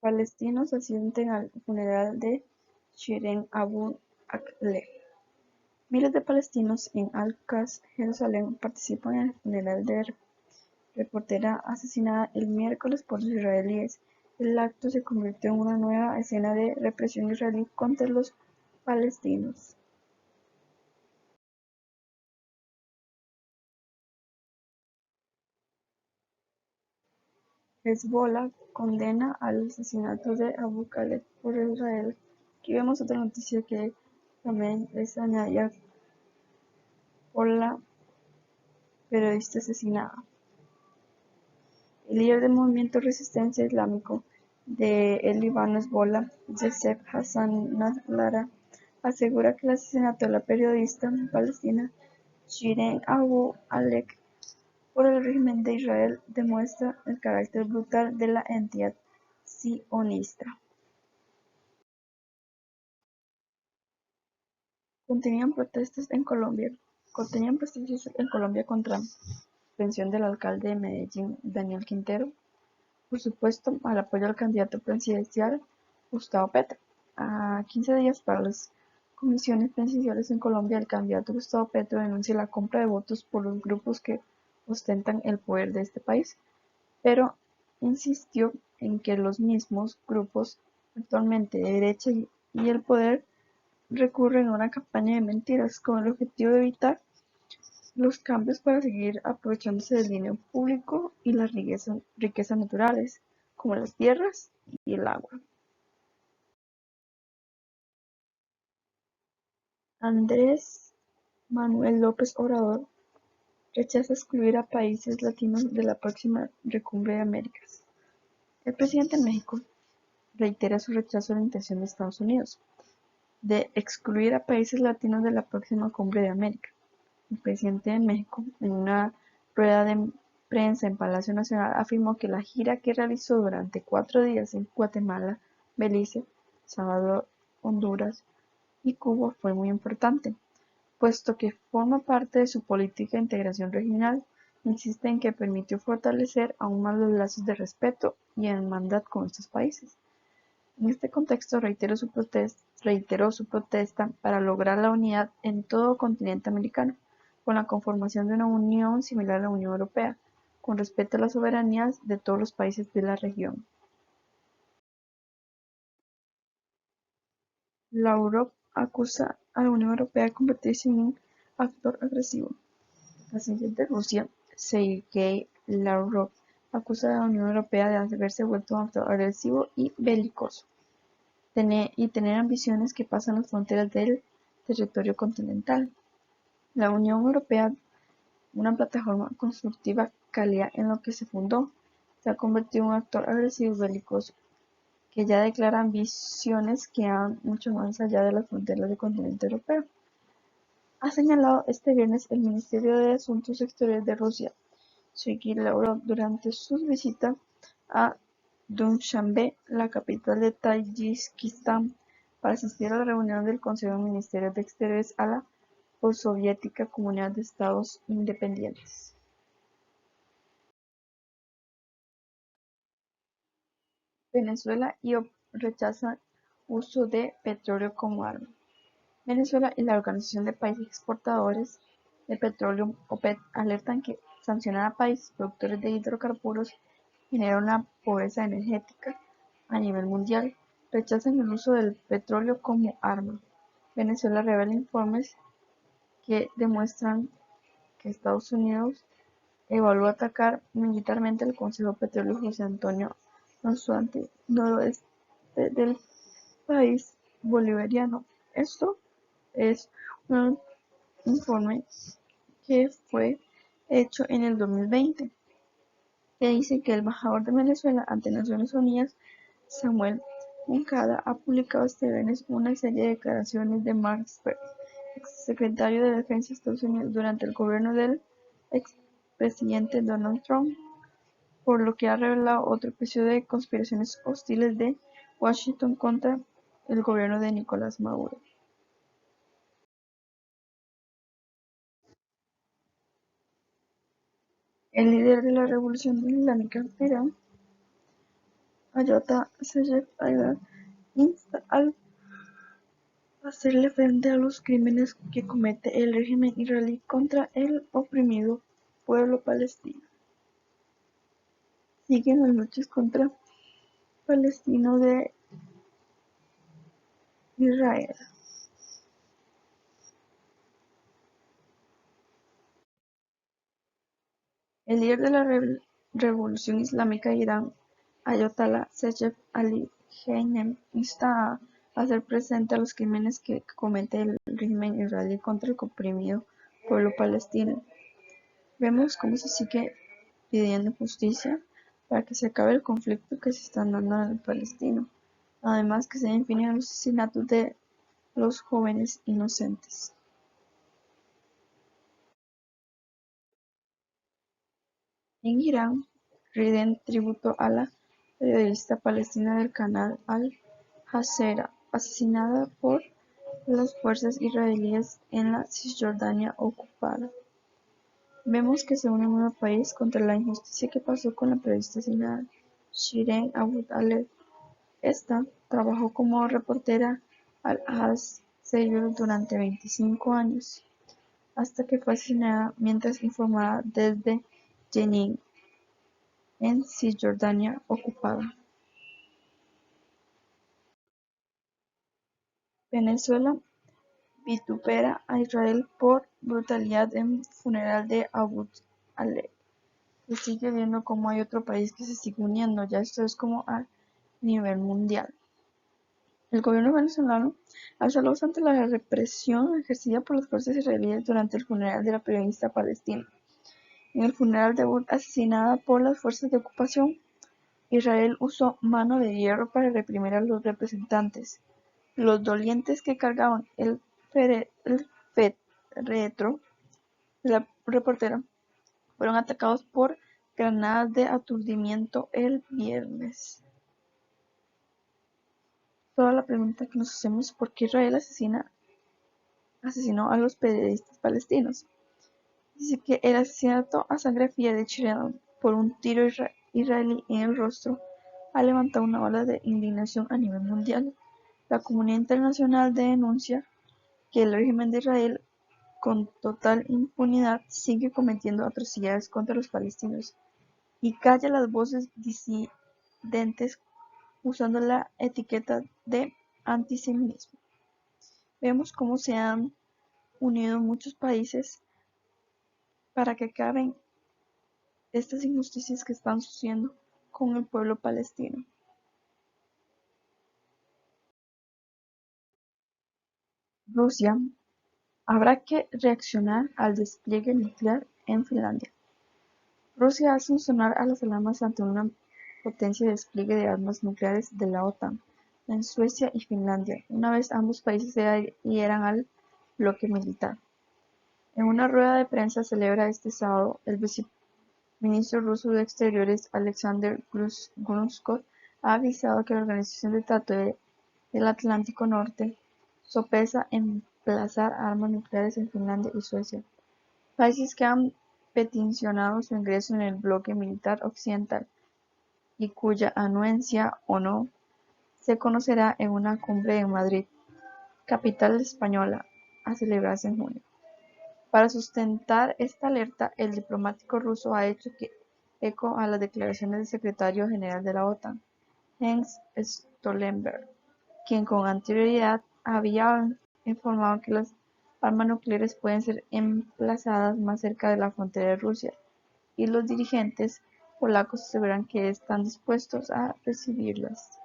Palestinos asisten al funeral de Shirin Abu Akleh. Miles de palestinos en Al-Aqsa, Jerusalén, participan en el funeral de la reportera asesinada el miércoles por los israelíes. El acto se convirtió en una nueva escena de represión israelí contra los palestinos. Hezbollah condena al asesinato de Abu Khaled por Israel. Aquí vemos otra noticia que también es añadida por la periodista asesinada. El líder del movimiento Resistencia Islámico del Líbano Hezbollah, Youssef Hassan Nasrallah, asegura que el asesinato de la periodista palestina Shirin Abu Akleh por el régimen de Israel demuestra el carácter brutal de la entidad sionista. Contenían protestas en Colombia contra la detención del alcalde de Medellín, Daniel Quintero, por supuesto, al apoyo al candidato presidencial Gustavo Petro. A 15 días para las comisiones presidenciales en Colombia, el candidato Gustavo Petro denuncia la compra de votos por los grupos que ostentan el poder de este país, pero insistió en que los mismos grupos actualmente de derecha y el poder recurren a una campaña de mentiras con el objetivo de evitar los cambios para seguir aprovechándose del dinero público y las riquezas naturales, como las tierras y el agua. Andrés Manuel López Obrador rechaza excluir a países latinos de la próxima Cumbre de Américas. El presidente de México reitera su rechazo a la intención de Estados Unidos de excluir a países latinos de la próxima Cumbre de América. El presidente de México, en una rueda de prensa en Palacio Nacional, afirmó que la gira que realizó durante 4 días en Guatemala, Belice, Salvador, Honduras y Cuba fue muy importante, puesto que forma parte de su política de integración regional. Insiste en que permitió fortalecer aún más los lazos de respeto y hermandad con estos países. En este contexto reiteró su protesta para lograr la unidad en todo el continente americano, con la conformación de una unión similar a la Unión Europea, con respeto a las soberanías de todos los países de la región. Lavrov acusa a la Unión Europea de convertirse en un actor agresivo. El canciller de Rusia, Sergei Lavrov, acusa a la Unión Europea de haberse vuelto un actor agresivo y belicoso, y tener ambiciones que pasan las fronteras del territorio continental. La Unión Europea, una plataforma constructiva cálida en lo que se fundó, se ha convertido en un actor agresivo y belicoso, que ya declara ambiciones que van mucho más allá de las fronteras del continente europeo. Ha señalado este viernes el Ministerio de Asuntos Exteriores de Rusia, Sergei Lavrov, durante su visita a Dushanbe, la capital de Tayikistán, para asistir a la reunión del Consejo de Ministros de Exteriores a la postsoviética Comunidad de Estados Independientes. Venezuela rechaza uso de petróleo como arma. Venezuela y la Organización de Países Exportadores de Petróleo, OPEC, alertan que sancionar a países productores de hidrocarburos genera una pobreza energética a nivel mundial. Rechazan el uso del petróleo como arma. Venezuela revela informes que demuestran que Estados Unidos evalúa atacar militarmente el Consejo Petrolero José Antonio Anzuate, noroeste del país bolivariano. Esto es un informe que fue hecho en el 2020, que dice que el embajador de Venezuela ante Naciones Unidas, Samuel Moncada, ha publicado este viernes una serie de declaraciones de Mark Esper, exsecretario de Defensa de Estados Unidos durante el gobierno del expresidente Donald Trump, por lo que ha revelado otro episodio de conspiraciones hostiles de Washington contra el gobierno de Nicolás Maduro. El líder de la revolución islámica de Irán Ayota Secef Aydan insta al hacerle frente a los crímenes que comete el régimen israelí contra el oprimido pueblo palestino. Siguen las luchas contra Palestino de Israel. El líder de la revolución islámica de Irán, Ayatollah Secef Ali Khamenei, insta a hacer presente a los crímenes que comete el régimen israelí contra el oprimido pueblo palestino. Vemos cómo se sigue pidiendo justicia para que se acabe el conflicto que se está dando en el palestino. Además, que se den fin a los asesinatos de los jóvenes inocentes. En Irán, rinden tributo a la periodista palestina del canal Al Jazeera, asesinada por las fuerzas israelíes en la Cisjordania ocupada. Vemos que se une un nuevo país contra la injusticia que pasó con la periodista asesinada, Shireen Abu Akleh. Esta trabajó como reportera al Al-Jazeera durante 25 años, hasta que fue asesinada mientras informaba desde Jenin, en Cisjordania ocupada. Venezuela vitupera a Israel por brutalidad en funeral de Abu Akleh. Se sigue viendo como hay otro país que se sigue uniendo, ya esto es como a nivel mundial. El gobierno venezolano alzó la voz ante la represión ejercida por las fuerzas israelíes durante el funeral de la periodista palestina. En el funeral de Abu asesinada por las fuerzas de ocupación, Israel usó mano de hierro para reprimir a los representantes. Los dolientes que cargaban el féretro de la reportera fueron atacados por granadas de aturdimiento el viernes. Toda la pregunta que nos hacemos es por qué Israel asesinó a los periodistas palestinos. Dice que el asesinato a sangre fría de Shireen por un tiro israelí en el rostro ha levantado una ola de indignación a nivel mundial. La comunidad internacional denuncia que el régimen de Israel, con total impunidad, sigue cometiendo atrocidades contra los palestinos y calla las voces disidentes usando la etiqueta de antisemitismo. Vemos cómo se han unido muchos países para que acaben estas injusticias que están sucediendo con el pueblo palestino. Rusia habrá que reaccionar al despliegue nuclear en Finlandia. Rusia hace sonar a las alarmas ante una potencia de despliegue de armas nucleares de la OTAN en Suecia y Finlandia, una vez ambos países se adhieran al bloque militar. En una rueda de prensa celebra este sábado, el viceministro ruso de Exteriores Alexander Grushko ha avisado que la Organización del Tratado del Atlántico Norte sopesa emplazar armas nucleares en Finlandia y Suecia, países que han peticionado su ingreso en el bloque militar occidental y cuya anuencia o no se conocerá en una cumbre en Madrid, capital española, a celebrarse en junio. Para sustentar esta alerta, el diplomático ruso ha hecho eco a las declaraciones del secretario general de la OTAN, Jens Stoltenberg, quien con anterioridad había informado que las armas nucleares pueden ser emplazadas más cerca de la frontera de Rusia, y los dirigentes polacos aseguran que están dispuestos a recibirlas.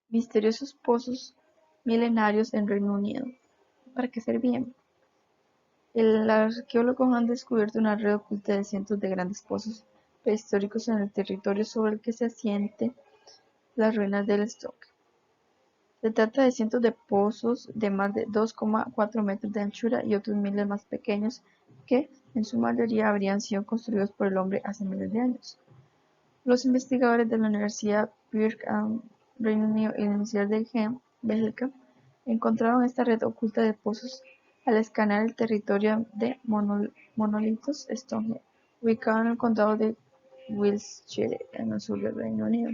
Misteriosos pozos milenarios en Reino Unido. ¿Para qué servían? Los arqueólogos han descubierto una red oculta de cientos de grandes pozos prehistóricos en el territorio sobre el que se asienten las ruinas del Stoke. Se trata de cientos de pozos de más de 2,4 metros de anchura y otros miles más pequeños que, en su mayoría, habrían sido construidos por el hombre hace miles de años. Los investigadores de la Universidad Birkbeck, Reino Unido, y la Universidad de Gent, Bélgica, encontraron esta red oculta de pozos al escanear el territorio de Monolitos Stonehenge, ubicado en el condado de Wiltshire, en el sur del Reino Unido.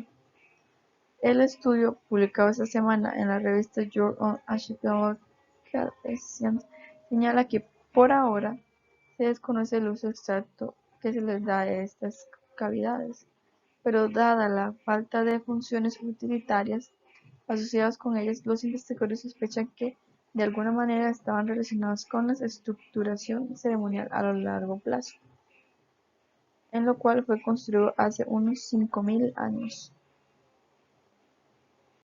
El estudio, publicado esta semana en la revista Journal of Archaeological Sciences, señala que, por ahora, se desconoce el uso exacto que se les da a estas cavidades, pero dada la falta de funciones utilitarias asociadas con ellas, los investigadores sospechan que de alguna manera estaban relacionados con la estructuración ceremonial a largo plazo, en lo cual fue construido hace unos 5000 años.